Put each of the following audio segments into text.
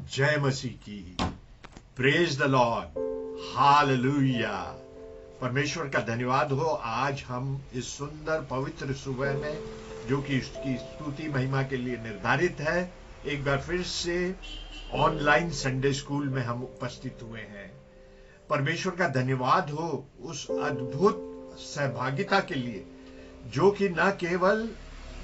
जय मसीह की। Praise the Lord, hallelujah. परमेश्वर का धन्यवाद हो। आज हम इस सुंदर पवित्र सुबह में, जो कि उसकी स्तुति महिमा के लिए निर्धारित है, एक बार फिर से ऑनलाइन संडे स्कूल में हम उपस्थित हुए हैं। परमेश्वर का धन्यवाद हो उस अद्भुत सहभागिता के लिए, जो कि न केवल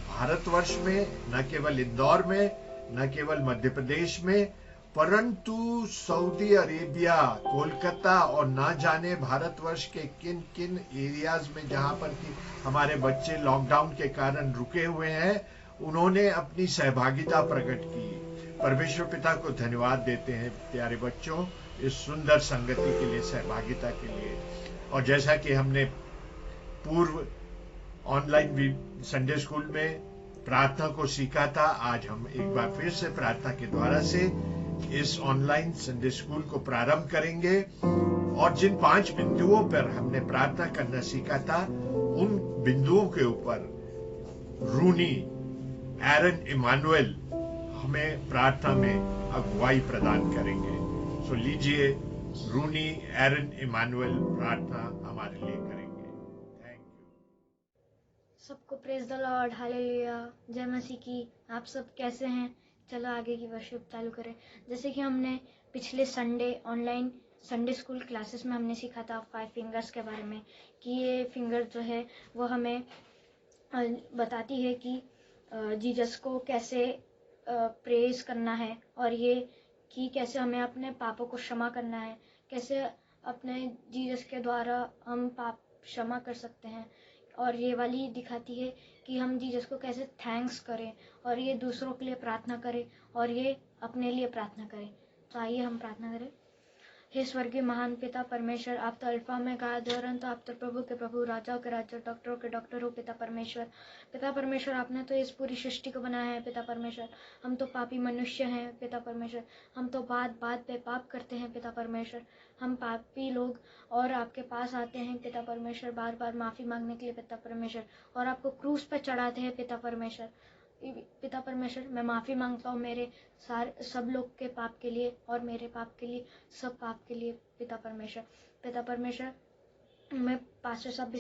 भारतवर्ष में, न केवल इंदौर में, न केवल मध्य प्रदेश में, परंतु सऊदी अरेबिया, कोलकाता और ना जाने भारतवर्ष के किन किन एरियाज में जहां पर कि हमारे बच्चे लॉकडाउन के कारण रुके हुए हैं, उन्होंने अपनी सहभागिता प्रकट की। परमेश्वर पिता को धन्यवाद देते हैं प्यारे बच्चों, इस सुंदर संगति के लिए, सहभागिता के लिए। और जैसा कि हमने पूर्व ऑनलाइन संडे स्कूल में प्रार्थना को सीखा था, आज हम एक बार फिर से प्रार्थना के द्वारा से इस ऑनलाइन संडे स्कूल को प्रारंभ करेंगे। और जिन 5 बिंदुओं पर हमने प्रार्थना करना सीखा था, उन बिंदुओं के ऊपर रूनी एरन इमानुएल हमें प्रार्थना में अगुवाई प्रदान करेंगे। सो लीजिए, रूनी एरन इमानुएल प्रार्थना हमारे लिए करेंगे। Thank you. सबको प्रेज द लॉर्ड, हालेलुया, जय मसीह की। आप सब कैसे हैं? चलो आगे की वर्शिप चालू करें। जैसे कि हमने पिछले Sunday online Sunday school classes में हमने सीखा था 5 फिंगर्स के बारे में, कि ये फिंगर जो है वो हमें बताती है कि जीसस को कैसे प्रेज करना है, और ये कि कैसे हमें अपने पापों को क्षमा करना है, कैसे अपने जीसस के द्वारा हम पाप क्षमा कर सकते हैं। और ये वाली दिखाती है कि हम जीसस को कैसे थैंक्स करें, और ये दूसरों के लिए प्रार्थना करें, और ये अपने लिए प्रार्थना करें। तो आइए हम प्रार्थना करें। हे स्वर्गीय महान पिता परमेश्वर, आप तो अल्फा में गाद और अंत, आप तो प्रभु के प्रभु, राजाओं के राजा, डॉक्टरों के डॉक्टर हो पिता परमेश्वर। पिता परमेश्वर, आपने तो इस पूरी सृष्टि को बनाया है पिता परमेश्वर। हम तो पापी मनुष्य हैं पिता परमेश्वर, हम तो बात बात पे पाप करते हैं पिता परमेश्वर। हम पापी लोग और आपके पास आते हैं पिता परमेश्वर, बार बार माफ़ी मांगने के लिए पिता परमेश्वर, और आपको क्रूस पर चढ़ाते हैं पिता परमेश्वर। पिता परमेश्वर, मैं माफ़ी मांगता हूँ मेरे सब लोग के पाप के लिए, और मेरे पाप के लिए, सब पाप के लिए पिता परमेश्वर। पिता परमेश्वर, मैं पास्टर साहब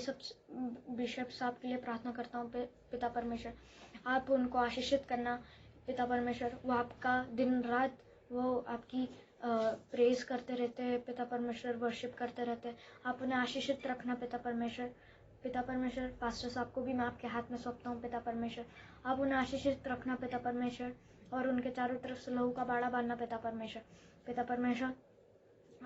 बिशप साहब के लिए प्रार्थना करता हूँ पिता परमेश्वर। आप उनको आशीषित करना पिता परमेश्वर। वो आपका दिन रात वो आपकी प्रेज करते रहते हैं पिता परमेश्वर, वर्शिप करते रहते हैं। आप उन्हें आशीषित रखना पिता परमेश्वर। पिता परमेश्वर, पास्टर साहब को भी मैं आपके हाथ में सौंपता हूँ पिता परमेश्वर। आप उन्हें आशीषित रखना पिता परमेश्वर, और उनके चारों तरफ से लहू का बाड़ा बांधना पिता परमेश्वर। पिता परमेश्वर,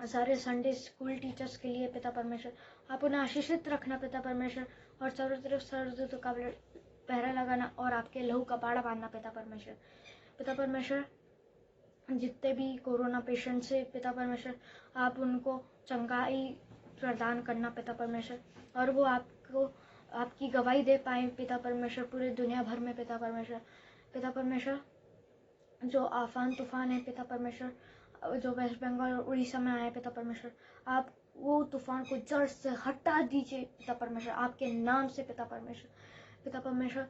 सारे संडे स्कूल टीचर्स के लिए पिता परमेश्वर, आप उन्हें आशीषित रखना पिता परमेश्वर, और चारों तरफ सरदूतों का पहरा लगाना और आपके लहू का बाड़ा बांधना पिता परमेश्वर। पिता परमेश्वर, जितने भी कोरोना पेशेंट से पिता परमेश्वर, आप उनको चंगाई प्रदान करना पिता परमेश्वर, और वो आपको आपकी गवाही दे पाए पिता परमेश्वर पूरे दुनिया भर में पिता परमेश्वर। पिता परमेश्वर, जो आफान तूफान है पिता परमेश्वर, जो वेस्ट बंगाल और उड़ीसा में आया पिता परमेश्वर, आप वो तूफान को जड़ से हटा दीजिए पिता परमेश्वर, आपके नाम से पिता परमेश्वर। पिता परमेश्वर,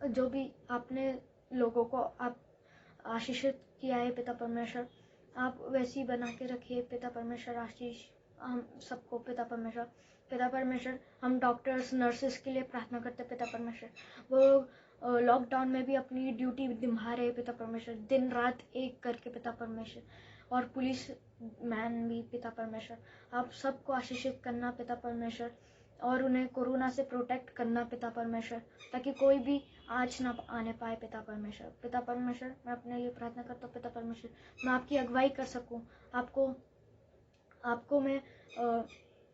जो भी आपने लोगों को आप आशीषित किया है पिता परमेश्वर, आप वैसे ही बना के रखिए पिता परमेश्वर आशीष हम सबको पिता परमेश्वर। पिता परमेश्वर, हम डॉक्टर्स नर्सेस के लिए प्रार्थना करते पिता परमेश्वर। वो लॉकडाउन में भी अपनी ड्यूटी निभा रहे पिता परमेश्वर, दिन रात एक करके पिता परमेश्वर, और पुलिस मैन भी पिता परमेश्वर। आप सबको आशीषित करना पिता परमेश्वर, और उन्हें कोरोना से प्रोटेक्ट करना पिता परमेश्वर, ताकि कोई भी आज ना आने पाए पिता परमेश्वर। पिता परमेश्वर, मैं अपने लिए प्रार्थना करता हूँ पिता परमेश्वर, मैं आपकी अगुवाई कर सकूँ, आपको मैं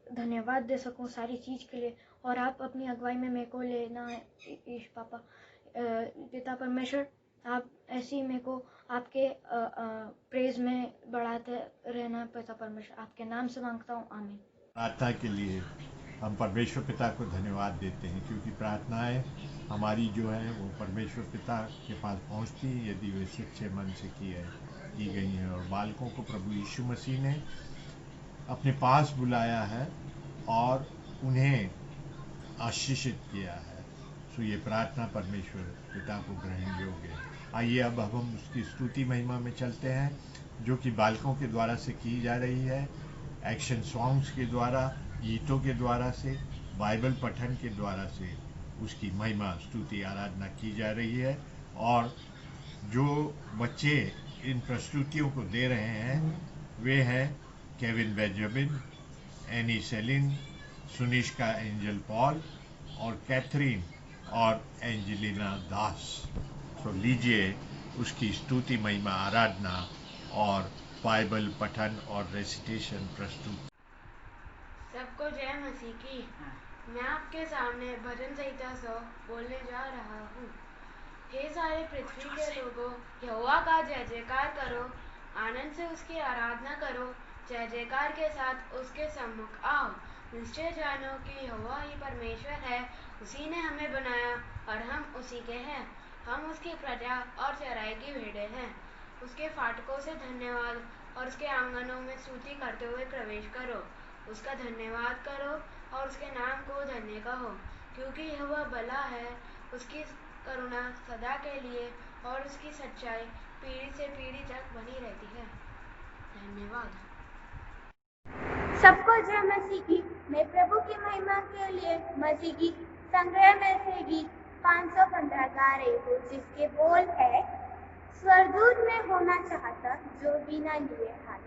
धन्यवाद दे सकूँ सारी चीज़ के लिए, और आप अपनी अगुवाई में मेरे को लेना है ईश पापा। पिता परमेश्वर, आप ऐसे ही मेरे को आपके प्रेज में बढ़ाते रहना पिता परमेश्वर। आपके नाम से मांगता हूँ, आमीन। प्रार्थना के लिए हम परमेश्वर पिता को धन्यवाद देते हैं, क्योंकि प्रार्थनाएं हमारी जो है वो परमेश्वर पिता के पास पहुंचती है यदि वे सच्चे मन से की गई हैं। और बालकों को प्रभु यीशु मसीह ने अपने पास बुलाया है और उन्हें आशीषित किया है। सो ये प्रार्थना परमेश्वर पिता को ग्रहण योग्य है। आइए अब हम उसकी स्तुति महिमा में चलते हैं, जो कि बालकों के द्वारा से की जा रही है, एक्शन सॉन्ग्स के द्वारा, गीतों के द्वारा से, बाइबल पठन के द्वारा से उसकी महिमा स्तुति आराधना की जा रही है। और जो बच्चे इन प्रस्तुतियों को दे रहे हैं वे हैं Kevin Benjamin, Annie Celine, Sunishka Angel Paul और कैथरीन और एंजेलिना दास। तो लीजिए उसकी स्तुति महिमा आराधना और बाइबल पठन और रेसिटेशन प्रस्तुत। सबको जय मसीह की। मैं आपके सामने भजन संहिता 100 बोलने जा रहा हूँ। हे सारे पृथ्वी के लोगों, यहोवा का जय जयकार करो, आनंद से उसकी आराधना करो, जय जयकार के साथ उसके सम्मुख आओ। निश्चय जानो कि यहोवा ही परमेश्वर है, उसी ने हमें बनाया और हम उसी के हैं। हम उसकी प्रजा और चराई की भेड़ें हैं। उसके फाटकों से धन्यवाद और उसके आंगनों में स्तुति करते हुए प्रवेश करो। उसका धन्यवाद करो और उसके नाम को धन्य कहो, क्योंकि यहोवा भला है, उसकी करुणा सदा के लिए और उसकी सच्चाई पीढ़ी से पीढ़ी तक बनी रहती है। धन्यवाद। सबको जय मसीह की। मैं प्रभु की महिमा के लिए मसीह की संग्रह में से गीत 515 गा रही हूँ, जिसके बोल है, स्वर्गदूत में होना चाहता जो बिना लिए हाथ।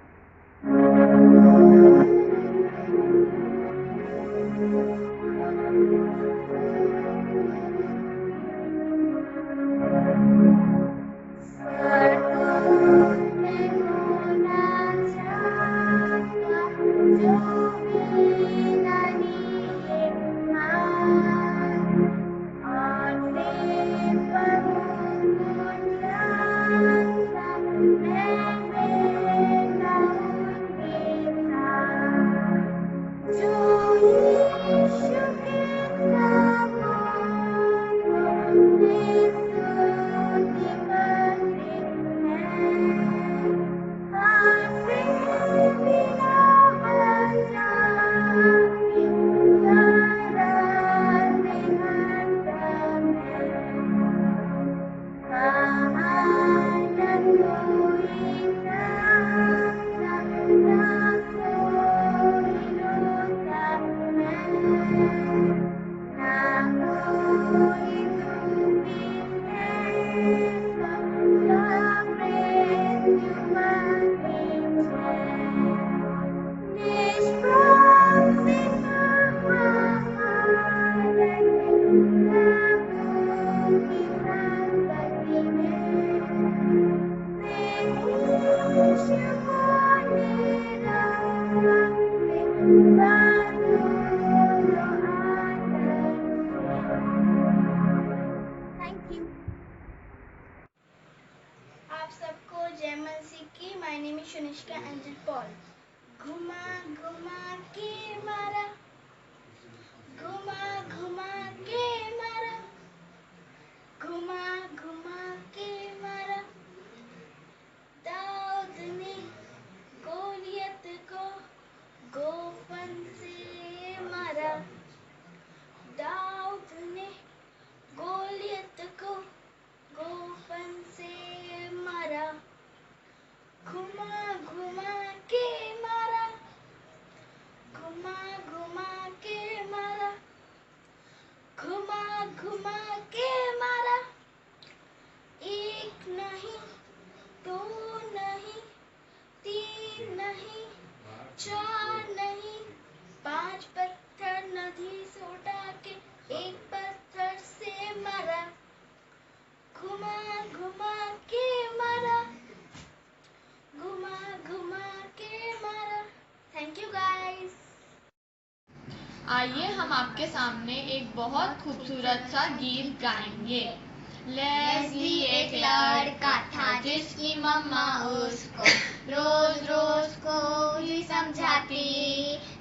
आप सबको जय मसीह की। My name is Sunishka Angel Paul. घुमा घुमा के मारा, घुमा घुमा के मारा, घुमा घुमा के मारा, दाऊद ने गोलियत को गोफन से मारा, दाऊद ने गोलियत को गोफन से मारा, घुमा घुमा के मारा, घुमा घुमा के मारा, घुमा घुमा के मारा। एक नहीं, दो नहीं, तीन नहीं, चार नहीं, 5 पत्थर नदी से उठा के एक पत्थर से मारा, घुमा घुमा के मारा, घुमा घुमा के मारा। Thank you guys. आइए हम आपके सामने एक बहुत खूबसूरत सा गीत गाएंगे। लेस्ली एक लड़का था जिसकी मम्मा उसको रोज रोज को ही समझाती,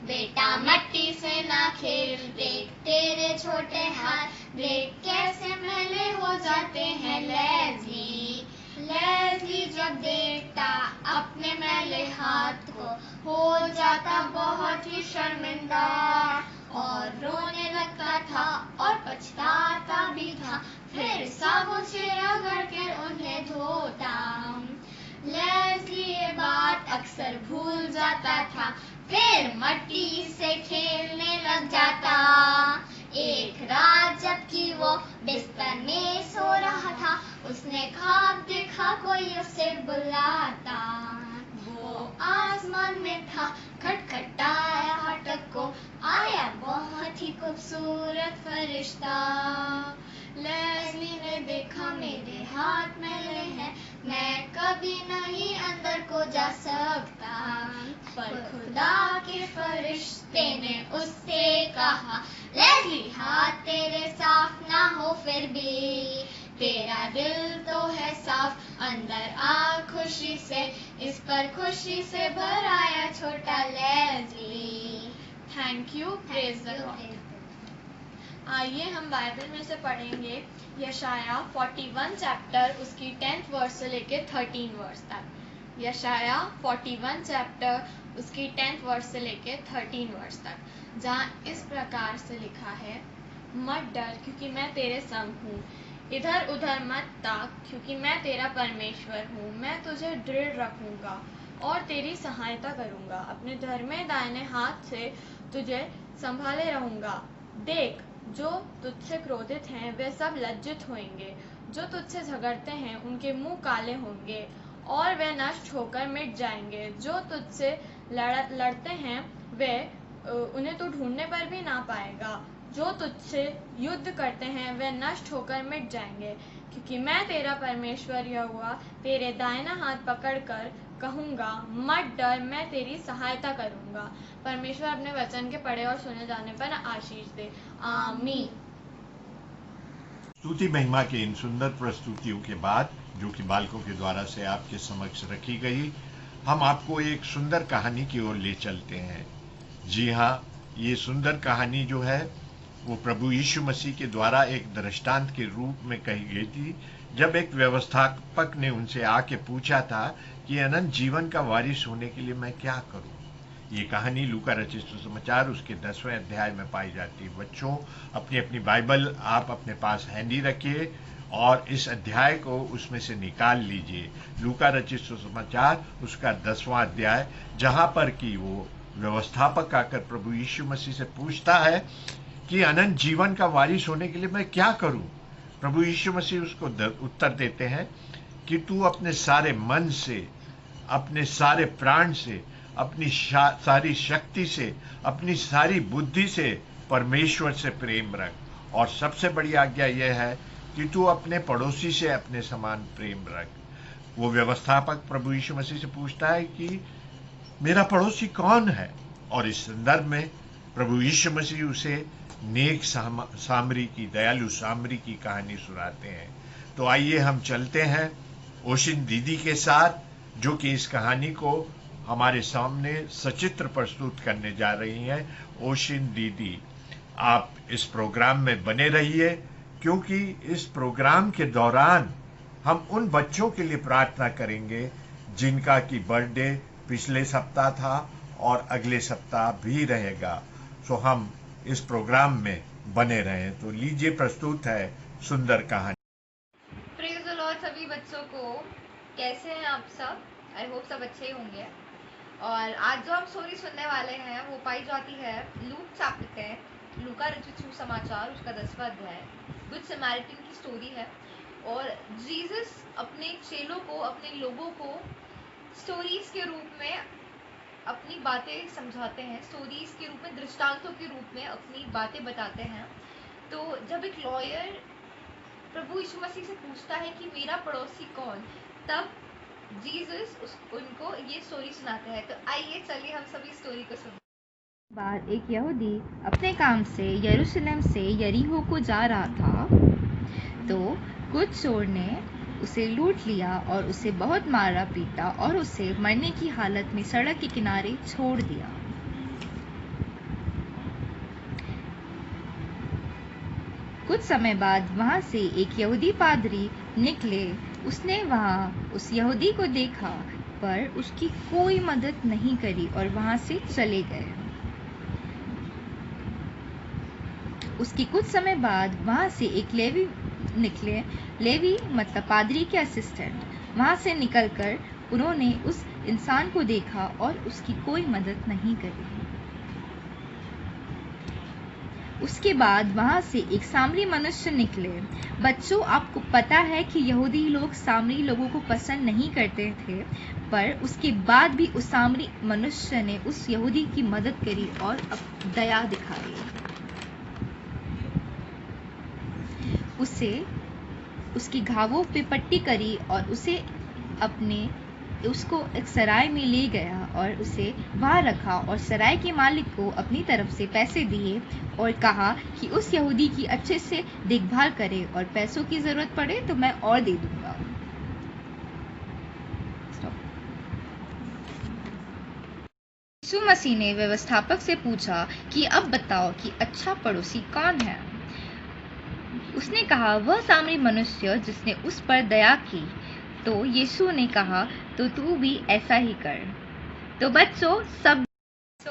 बेटा मट्टी से ना खेल, देख तेरे छोटे हाथ, देख कैसे मैले हो जाते हैं। लेस्ली जब देखता अपने मैले हाथ को, हो जाता बहुत ही शर्मिंदा और रोने लगता था और पछताता भी था। फिर साबुन से रगड़ कर उन्हें धोता। लेस्ली ये बात अक्सर भूल जाता था, फिर मट्टी से खेलने लग जाता। एक रात जबकि वो बिस्तर में सो रहा था, उसने ख्वाब देखा कोई उसे बुलाता। वो आसमान में था, खटखटाया फाटक को, आया बहुत ही खूबसूरत फरिश्ता। लेस्ली ने देखा मेरे हाथ मैले हैं, मैं कभी नहीं अंदर को जा सकता। पर खुदा के फरिश्ते ने उससे कहा, लेस्ली हाथ तेरे साफ ना हो फिर भी तेरा दिल तो है साफ, अंदर आ खुशी से, इस पर खुशी से भर आया छोटा Leslie. Thank you, praise the Lord. आइए हम बाइबल में से पढ़ेंगे यशाया 41 चैप्टर उसकी 10th वर्स से लेके 13 वर्स तक। यशाया 41 चैप्टर उसकी 10th वर्स से लेके 13 वर्स तक, जहाँ इस प्रकार से लिखा है, मत डर क्योंकि मैं तेरे संग हूँ, इधर उधर मत ताक क्योंकि मैं तेरा परमेश्वर हूँ। मैं तुझे दृढ़ रखूंगा और तेरी सहायता करूंगा, अपने धर्मे दाहिने हाथ से तुझे संभाले रहूंगा। देख, जो तुझसे क्रोधित हैं वे सब लज्जित होंगे, जो तुझसे झगड़ते हैं उनके मुंह काले होंगे और वे नष्ट होकर मिट जाएंगे। जो तुझसे लड़ते हैं वे उन्हें तू ढूंढने पर भी ना पाएगा। जो तुझसे युद्ध करते हैं वे नष्ट होकर मिट जाएंगे, क्योंकि मैं तेरा परमेश्वर यहोवा तेरे दाहिना हाथ पकड़कर कहूँगा, मत डर, मैं तेरी सहायता करूँगा। परमेश्वर अपने वचन के पढ़े और सुने जाने पर आशीष दे। आमीन। स्तुति महिमा के इन सुंदर प्रस्तुतियों के बाद, जो कि बालकों के द्वारा से आपके समक्ष रखी गई, हम आपको एक सुंदर कहानी की ओर ले चलते हैं। जी हाँ, ये सुंदर कहानी जो है वो प्रभु यीशु मसीह के द्वारा एक दृष्टांत के रूप में कही गई थी, जब एक व्यवस्थापक ने उनसे आके पूछा था कि अनंत जीवन का वारिस होने के लिए मैं क्या करूं। ये कहानी लूका रचित सुसमाचार उसके 10वें अध्याय में पाई जाती है। बच्चों, अपनी अपनी बाइबल आप अपने पास हैंडी रखिए और इस अध्याय को उसमें से निकाल लीजिए। लूका रचित सुसमाचार उसका 10वां अध्याय, जहां पर कि वो व्यवस्थापक आकर प्रभु यीशु मसीह से पूछता है कि अनंत जीवन का वारिस होने के लिए मैं क्या करूं। प्रभु यीशु मसीह उसको उत्तर देते हैं कि तू अपने सारे मन से, अपने सारे प्राण से, अपनी सारी शक्ति से, अपनी सारी बुद्धि से परमेश्वर से प्रेम रख, और सबसे बड़ी आज्ञा यह है कि तू अपने पड़ोसी से अपने समान प्रेम रख। वो व्यवस्थापक प्रभु यीशु मसीह से पूछता है कि मेरा पड़ोसी कौन है, और इस संदर्भ में प्रभु यीशु मसीह उसे नेक सामरी की, दयालु सामरी की कहानी सुनाते हैं। तो आइए हम चलते हैं ओशिन दीदी के साथ, जो कि इस कहानी को हमारे सामने सचित्र प्रस्तुत करने जा रही हैं। ओशिन दीदी, आप इस प्रोग्राम में बने रहिए, क्योंकि इस प्रोग्राम के दौरान हम उन बच्चों के लिए प्रार्थना करेंगे जिनका की बर्थडे पिछले सप्ताह था और अगले सप्ताह भी रहेगा। सो हम इस प्रोग्राम में बने रहें। तो लीजिए, प्रस्तुत है सुंदर कहानी। प्रेज द लॉर्ड सभी बच्चों को। कैसे हैं आप सब? आई होप सब अच्छे ही होंगे। और आज जो हम स्टोरी सुनने वाले हैं वो पाई जाती है लूक चैप्टर है, लूका रचित सुसमाचार उसका 10वां अध्याय, गुड समैरिटन की स्टोरी है। और जीसस अपने चेलों को, अपने लोगों को स्टोरीज के रूप में अपनी बातें समझाते हैं, स्टोरीज के रूप में, दृष्टांतों के रूप में अपनी बातें बताते हैं। तो जब एक लॉयर प्रभु यीशु मसीह से पूछता है कि मेरा पड़ोसी कौन, तब जीसस उनको ये स्टोरी सुनाते हैं। तो आइए चलिए हम सभी स्टोरी को सुनते हैं। बाद एक यहूदी अपने काम से यरूशलेम से यरीहो को जा रहा था, तो कुछ चोर ने उसे लूट लिया और उसे बहुत मारा पीटा और उसे मरने की हालत में सड़क के किनारे छोड़ दिया। कुछ समय बाद वहां से एक यहूदी पादरी निकले। उसने वहां उस यहूदी को देखा, पर उसकी कोई मदद नहीं करी और वहां से चले गए। उसके कुछ समय बाद वहां से एक लेवी निकले लेवी मतलब पादरी के असिस्टेंट वहां से निकलकर उन्होंने उस इंसान को देखा और उसकी कोई मदद नहीं करी। उसके बाद वहां से एक सामरी मनुष्य निकले। बच्चों, आपको पता है कि यहूदी लोग सामरी लोगों को पसंद नहीं करते थे, पर उसके बाद भी उस सामरी मनुष्य ने उस यहूदी की मदद करी और दया दिखाई। उसे उसके घावों पे पट्टी करी और उसको एक सराय में ले गया और उसे वहां रखा और सराय के मालिक को अपनी तरफ से पैसे दिए और कहा कि उस यहूदी की अच्छे से देखभाल करे और पैसों की जरूरत पड़े तो मैं और दे दूंगा। यीशु मसीह ने व्यवस्थापक से पूछा कि अब बताओ कि अच्छा पड़ोसी कौन है। उसने कहा, वह सामरी मनुष्य जिसने उस पर दया की। तो यीशु ने कहा, तो तू भी ऐसा ही कर। तो बच्चों,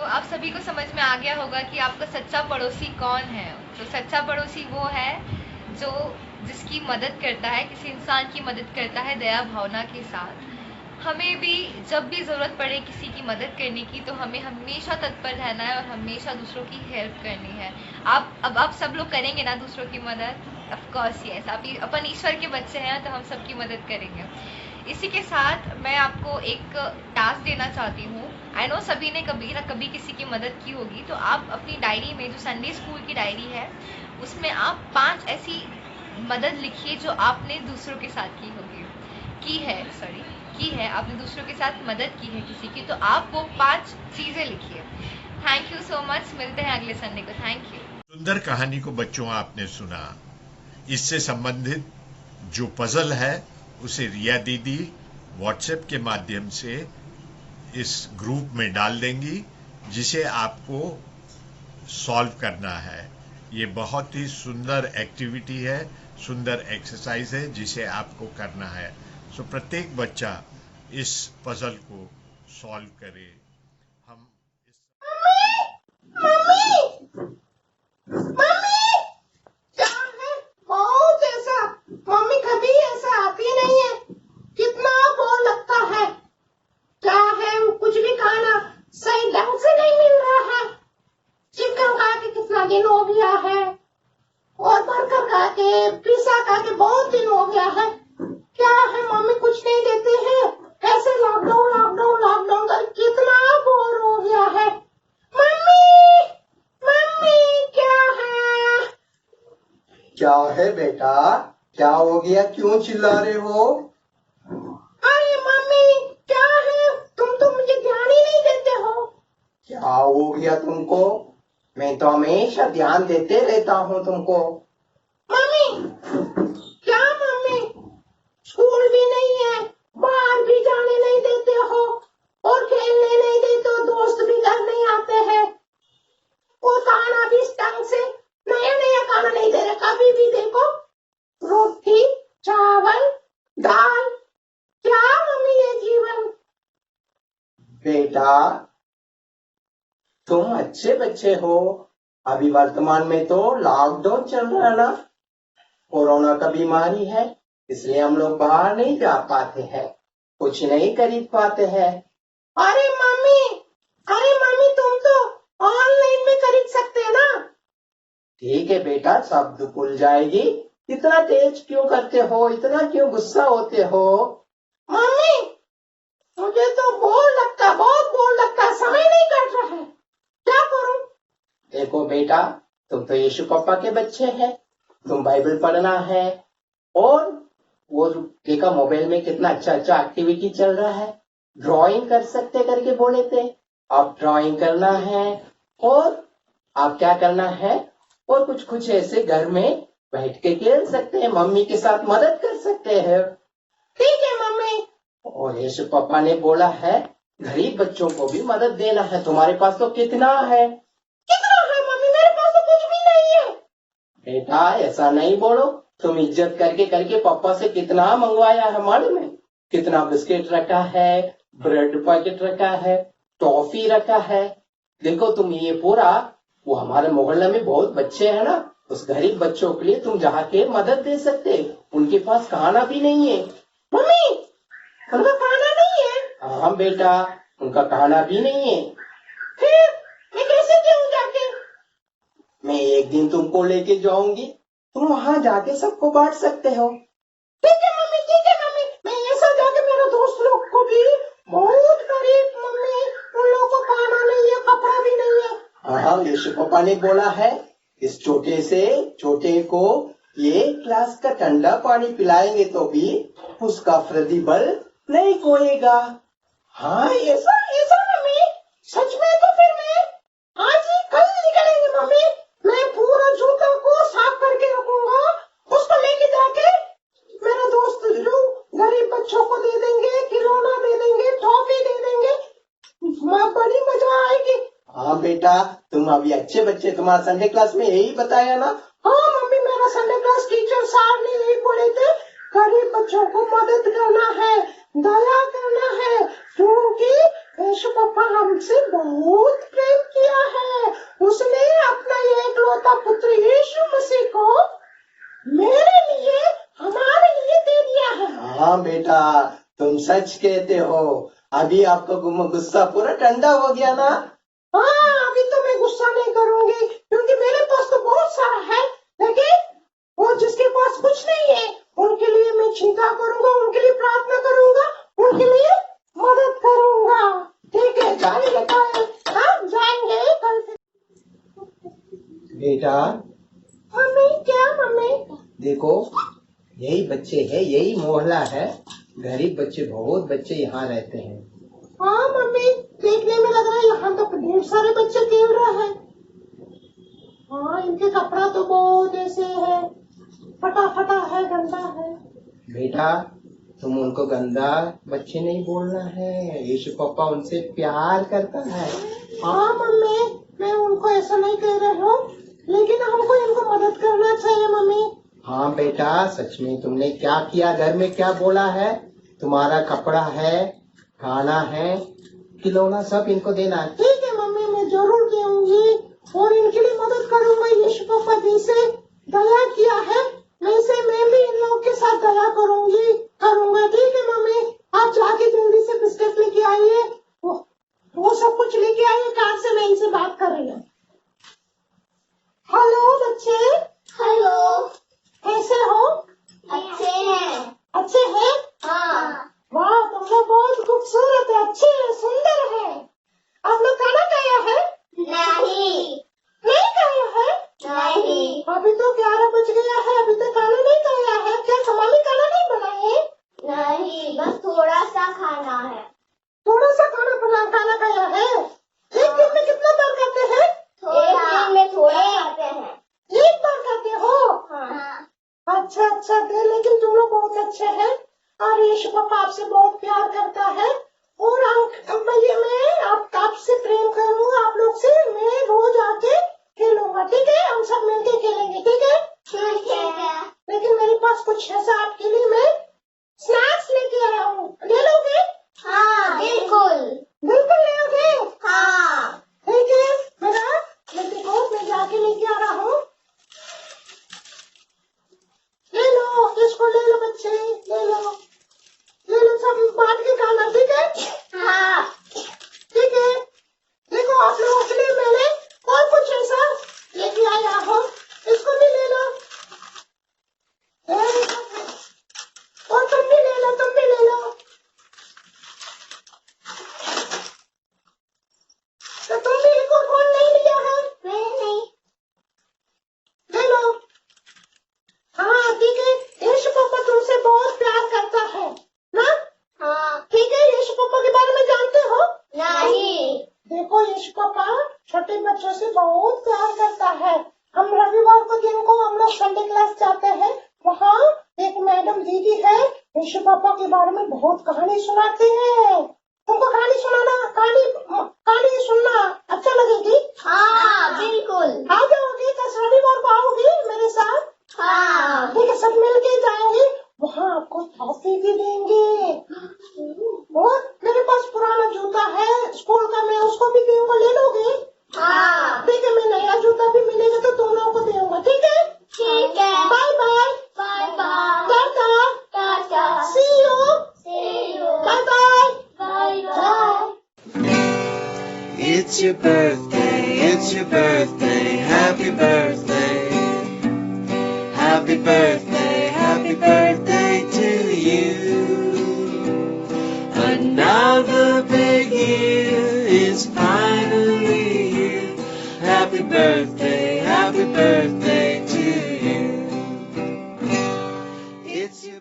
आप सभी को समझ में आ गया होगा कि आपका सच्चा पड़ोसी कौन है। तो सच्चा पड़ोसी वो है जो जिसकी मदद करता है, किसी इंसान की मदद करता है दया भावना के साथ। हमें भी जब भी ज़रूरत पड़े किसी की मदद करने की तो हमें हमेशा तत्पर रहना है और हमेशा दूसरों की हेल्प करनी है। आप सब लोग करेंगे ना दूसरों की मदद? ऑफ कोर्स यस, अपन ईश्वर के बच्चे हैं तो हम सबकी मदद करेंगे। इसी के साथ मैं आपको एक टास्क देना चाहती हूँ। आई नो सभी ने कभी ना कभी किसी की मदद की होगी, तो आप अपनी डायरी में, जो संडे स्कूल की डायरी है, उसमें आप 5 ऐसी मदद लिखिए जो आपने दूसरों के साथ की है आपने दूसरों के साथ मदद की है किसी की, तो आप वो 5 चीजें लिखिए। थैंक यू सो मच, मिलते हैं अगले संडे को। Thank you. सुंदर कहानी को बच्चों आपने सुना। इससे संबंधित जो पजल है उसे रिया दीदी व्हाट्सएप के माध्यम से इस ग्रुप में डाल देंगी, जिसे आपको सॉल्व करना है। ये बहुत ही सुंदर एक्टिविटी है, सुंदर एक्सरसाइज है जिसे आपको करना है। सो प्रत्येक बच्चा इस पजल को सॉल्व करे। मम्मी कभी ऐसा आती नहीं है, कितना बोर लगता है। क्या है, कुछ भी खाना सही ढंग से नहीं मिल रहा है। चिकन खा के कितना दिन हो गया है और बर्गर खा के, पिज्जा खा के बहुत दिन हो गया है। क्या है, मम्मी कुछ नहीं देती है। ऐसे लॉकडाउन कर कितना बोर हो गया है। मम्मी क्या है बेटा, क्या हो गया, क्यों चिल्ला रहे हो? अरे मम्मी क्या है, तुम तो मुझे ध्यान ही नहीं देते हो। क्या हो गया तुमको? मैं तो हमेशा ध्यान देते रहता हूँ तुमको। क्या मम्मी, स्कूल भी नहीं है, बाहर भी जाने नहीं देते हो और खेलने नहीं देते हो, दोस्त भी घर नहीं आते हैं और खाना भी ढंग से नया खाना नहीं दे रहे। कभी भी देखो रोटी चावल दाल। क्या मम्मी ये जीवन? बेटा तुम अच्छे बच्चे हो। अभी वर्तमान में तो लॉकडाउन चल रहा है ना, कोरोना का बीमारी है, इसलिए हम लोग बाहर नहीं जा पाते हैं, कुछ नहीं खरीद पाते हैं। अरे मम्मी तुम तो ऑनलाइन में खरीद सकते हैं ना। ठीक है बेटा, सब भूल जाएगी। इतना तेज क्यों करते हो, इतना क्यों गुस्सा होते हो? मम्मी मुझे तो बहुत बोर लगता, समय नहीं कट रहा है, क्या करूं? देखो बेटा, तुम तो यीशु पापा के बच्चे हैं, तुम बाइबल पढ़ना है और वो देखा मोबाइल में कितना अच्छा एक्टिविटी चल रहा है, ड्राइंग कर सकते करके बोले थे। आप ड्राइंग करना है और आप क्या करना है, और कुछ ऐसे घर में बैठ के खेल सकते हैं, मम्मी के साथ मदद कर सकते हैं। ठीक है मम्मी। और यीशु पापा ने बोला है गरीब बच्चों को भी मदद देना है। तुम्हारे पास तो कितना है मम्मी? मेरे पास तो कुछ भी नहीं है। बेटा ऐसा नहीं बोलो, तुम इज्जत करके पापा से कितना मंगवाया है, मालूम है? कितना बिस्किट रखा है, ब्रेड पैकेट रखा है, टॉफी रखा है। देखो तुम ये पूरा, वो हमारे मोहल्ले में बहुत बच्चे हैं ना, उस गरीब बच्चों के लिए तुम जाके मदद दे सकते, उनके पास खाना भी नहीं है। मम्मी उनका खाना नहीं है? हाँ बेटा, उनका खाना भी नहीं है। फिर मैं कैसे दूं जाके? मैं एक दिन तुमको लेके जाऊंगी, तुम वहाँ जाके सबको बांट सकते हो। ठीक है मम्मी, ठीक है मम्मी, मैं ऐसा जाके मेरे दोस्त लोग को भी, बहुत गरीब मम्मी, उन लोगों को खाना नहीं है, कपड़ा भी नहीं है। हाँ, यीशु पापा ने बोला है इस छोटे से छोटे को ये ग्लास का ठंडा पानी पिलाएंगे तो भी उसका प्रतिबल नहीं खोएगा। हाँ ऐसा ऐसा मम्मी, सच में? तो फिर मैं आज ही कल निकलेंगे मम्मी, मैं पूरा जूता को साफ करके रखूंगा, उसको लेके जाके मेरे दोस्त जो गरीब बच्चों को दे देंगे, खिलौना दे देंगे, टॉफी दे देंगे, बड़ी मजा आएगी। हाँ बेटा, तुम अभी अच्छे बच्चे, तुम्हारा संडे क्लास में यही बताया ना? हाँ मम्मी, मेरा संडे क्लास टीचर साहब ने यही बोले थे, गरीब बच्चों को मदद करना है, दया करना है, क्योंकि यीशु पापा हमसे बहुत प्रेम किया है। उसने अपना एकलौता पुत्र यीशु मसीह को मेरे लिए, हमारे लिए दे दिया है। हाँ बेटा, तुम सच कहते हो। अभी आपका गुस्सा पूरा ठंडा हो गया ना? हाँ, अभी तो मैं गुस्सा नहीं करूंगी, क्योंकि मेरे पास तो बहुत सारा है, लेकिन वो जिसके पास कुछ नहीं है उनके लिए मैं चिंता करूंगा, उनके लिए प्रार्थना करूंगा, उनके लिए मदद करूंगा। ठीक है, जाने लगा है, हम जाएंगे कल से। बेटा मम्मी, क्या मम्मी? देखो, यही बच्चे है, यही मोहल्ला है, गरीब बच्चे, बहुत बच्चे यहाँ रहते हैं। हाँ मम्मी, देखने में लग रहा है यहाँ तो ढेर सारे बच्चे खेल रहे हैं। हाँ, इनके कपड़ा तो बहुत ऐसे है, फटा फटा है, गंदा है। बेटा, तुम उनको गंदा बच्चे नहीं बोलना है, यीशु पापा उनसे प्यार करता है। हाँ मम्मी, मैं उनको ऐसा नहीं कह रही हूँ, लेकिन हमको इनको मदद करना चाहिए मम्मी। हाँ बेटा, सच में तुमने क्या किया, घर में क्या बोला है? तुम्हारा कपड़ा है, खाना है, खिलौना सब इनको देना है। ठीक है मम्मी, मैं जरूर दूंगी और इनके लिए मदद करूंगा। यीशु पापा जैसे दया किया है, वैसे मैं भी इन लोगों के साथ दया करूंगा। ठीक है मम्मी, आप जाके जल्दी से बिस्किट लेके आइए, वो सब कुछ लेके आइए, कार से मैं इनसे बात कर रही हूँ। हेलो बच्चे। हेलो। कैसे हो? अच्छे हैं। अच्छे हैं? हाँ। वाह, तुम लोग बहुत खूबसूरत है, अच्छे है, सुंदर है। आप लोग खाना खाया है? नहीं। नहीं खाया है? नहीं। अभी तो 11 बज गया है, अभी तक खाना नहीं खाया है। क्या मम्मी खाना नहीं बनाई है? नहीं, बस थोड़ा सा खाना है। थोड़ा सा खाना खाया है? एक दिन में कितना बार खाते हैं? एक दिन में थोड़ा खाते हैं। एक बार खाते हो? हाँ। अच्छा, लेकिन तुम लोग बहुत अच्छे हैं और यीशु पापा आपसे बहुत प्यार करता है, और मैं आपसे प्रेम करूंगा, आप लोग से मैं रोज आके खेलूंगा। ठीक है, हम सब मिलके खेलेंगे। ठीक है? ठीक है। लेकिन मेरे पास कुछ ऐसा आपके लिए मैं स्नैक्स लेके आया हूँ, ले लोगे? हाँ, बिल्कुल। बिल्कुल लोगे? हाँ। ठीक है, मैं जाके लेके आ रहा हूँ। ले लो, इसको ले लो बच्चे, ले लो सब बांट के खाना। ठीक है? हाँ। ठीक है, देखो आप लोगों के लिए मैंने और कुछ ऐसा लेके आया हूँ, इसको भी ले लो। और तुम भी ले लो। तो तुम भी एक और कौन नहीं लिया है? नहीं। ले लो। हाँ ठीक है, यीशु पापा तुमसे बहुत प्यार करता है ना? हाँ। ठीक है, यीशु पापा के बारे में जानते हो? नहीं। देखो, यीशु पापा छोटे बच्चों से बहुत प्यार करता है। हम रविवार को दिन को हम लोग संडे क्लास जाते हैं, वहाँ एक मैडम दीदी है, यीशु पापा के बारे में बहुत कहानी सुनाते हैं। तुमको कहानी सुनना अच्छा लगेगी? हाँ, बिल्कुल। आ जाओगी? कल रविवार को आओगी मेरे साथ? हाँ। ठीक है, सब मिलके जाएंगे, वहाँ आपको टॉफी भी देंगे। और मेरे पास पुराना जूता है स्कूल का, मैं उसको भी दूंगा, ले लोगे? हाँ। ठीक है, मैं नया जूता भी मिलेगा तो तुम लोगों को दूंगा। ठीक है? It's your birthday, it's your birthday, happy birthday. Happy birthday to you. Another big year is finally here. Happy birthday to you. It's your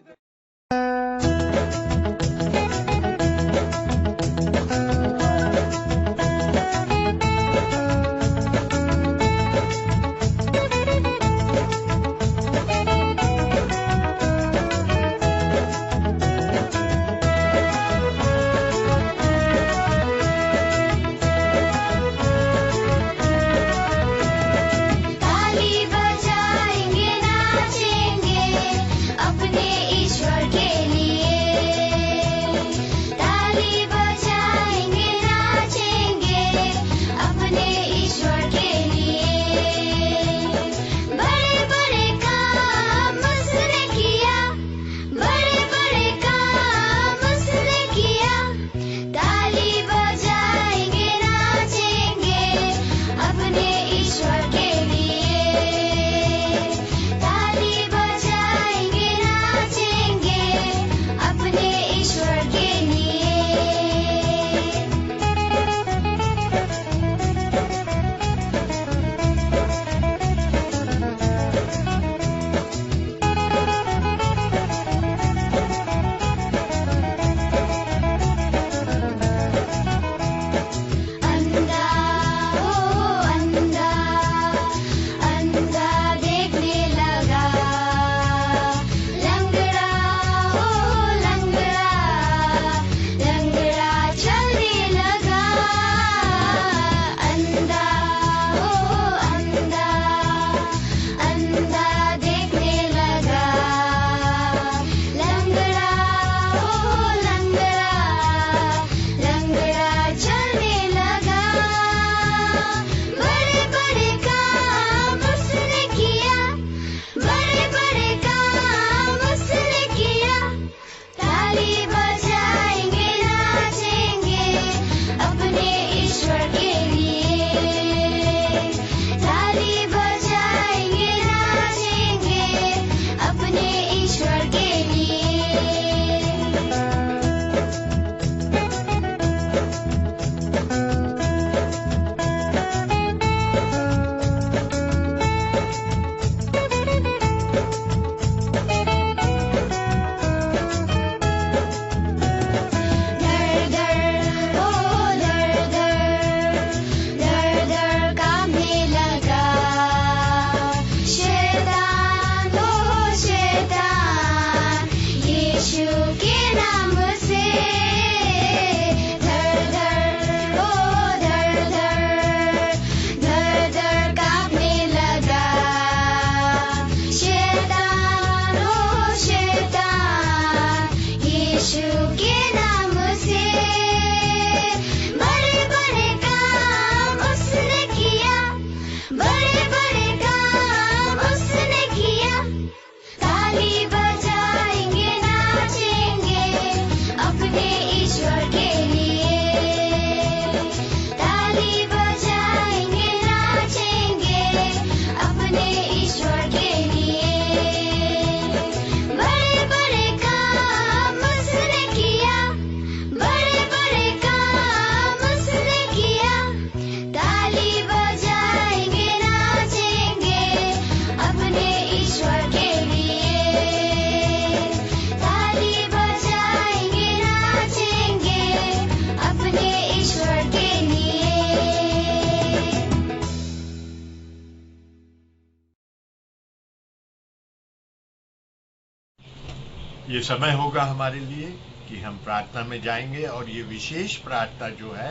ये समय होगा हमारे लिए कि हम प्रार्थना में जाएंगे और ये विशेष प्रार्थना जो है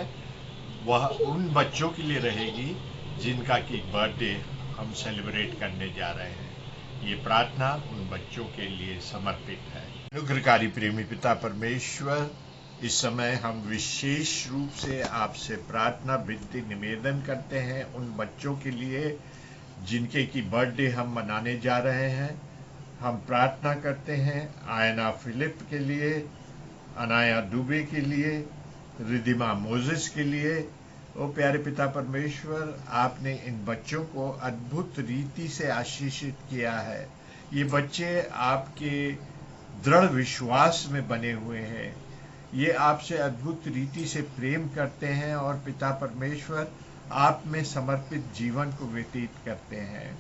वह उन बच्चों के लिए रहेगी जिनका कि बर्थडे हम सेलिब्रेट करने जा रहे हैं। ये प्रार्थना उन बच्चों के लिए समर्पित है। अनुग्रहकारी प्रेमी पिता परमेश्वर, इस समय हम विशेष रूप से आपसे प्रार्थना विनती निवेदन करते हैं उन बच्चों के लिए जिनके की बर्थडे हम मनाने जा रहे हैं। हम प्रार्थना करते हैं आयना फिलिप के लिए, अनाया दुबे के लिए, रिदिमा मोजेस के लिए, ओ प्यारे पिता परमेश्वर, आपने इन बच्चों को अद्भुत रीति से आशीषित किया है। ये बच्चे आपके दृढ़ विश्वास में बने हुए हैं। ये आपसे अद्भुत रीति से प्रेम करते हैं और पिता परमेश्वर आप में समर्पित जीवन को व्यतीत करते हैं।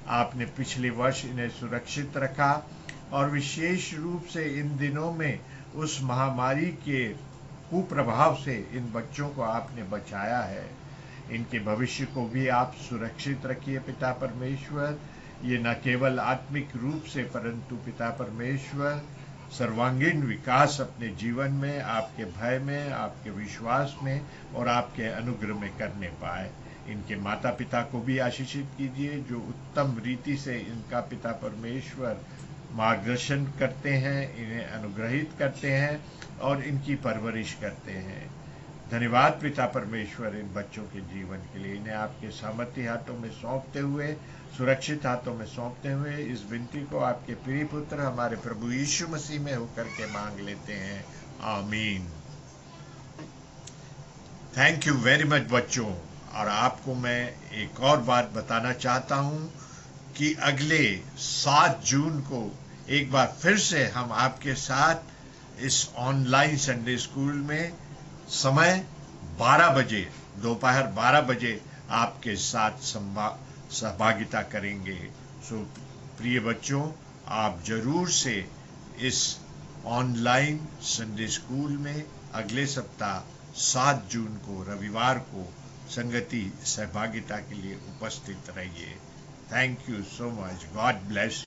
आपने पिछले वर्ष इन्हें सुरक्षित रखा और विशेष रूप से इन दिनों में उस महामारी के कुप्रभाव से इन बच्चों को आपने बचाया है। इनके भविष्य को भी आप सुरक्षित रखिए पिता परमेश्वर। ये न केवल आत्मिक रूप से परंतु पिता परमेश्वर सर्वांगीण विकास अपने जीवन में आपके भय में, आपके विश्वास में और आपके अनुग्रह में करने पाए। इनके माता पिता को भी आशीषित कीजिए जो उत्तम रीति से इनका पिता परमेश्वर मार्गदर्शन करते हैं, इन्हें अनुग्रहित करते हैं और इनकी परवरिश करते हैं। धन्यवाद पिता परमेश्वर इन बच्चों के जीवन के लिए। इन्हें आपके सामर्थ्य हाथों में सौंपते हुए, सुरक्षित हाथों में सौंपते हुए इस विनती को आपके प्रिय पुत्र हमारे प्रभु यीशु मसीह में होकर के मांग लेते हैं। आमीन। थैंक यू वेरी मच बच्चों। और आपको मैं एक और बात बताना चाहता हूं कि अगले 7 जून को एक बार फिर से हम आपके साथ इस ऑनलाइन संडे स्कूल में समय 12 बजे, दोपहर 12 बजे आपके साथ सहभागिता करेंगे। सो प्रिय बच्चों, आप जरूर से इस ऑनलाइन संडे स्कूल में अगले सप्ताह 7 जून को रविवार को संगति सहभागिता के लिए उपस्थित रहिए। Thank you so much. God bless.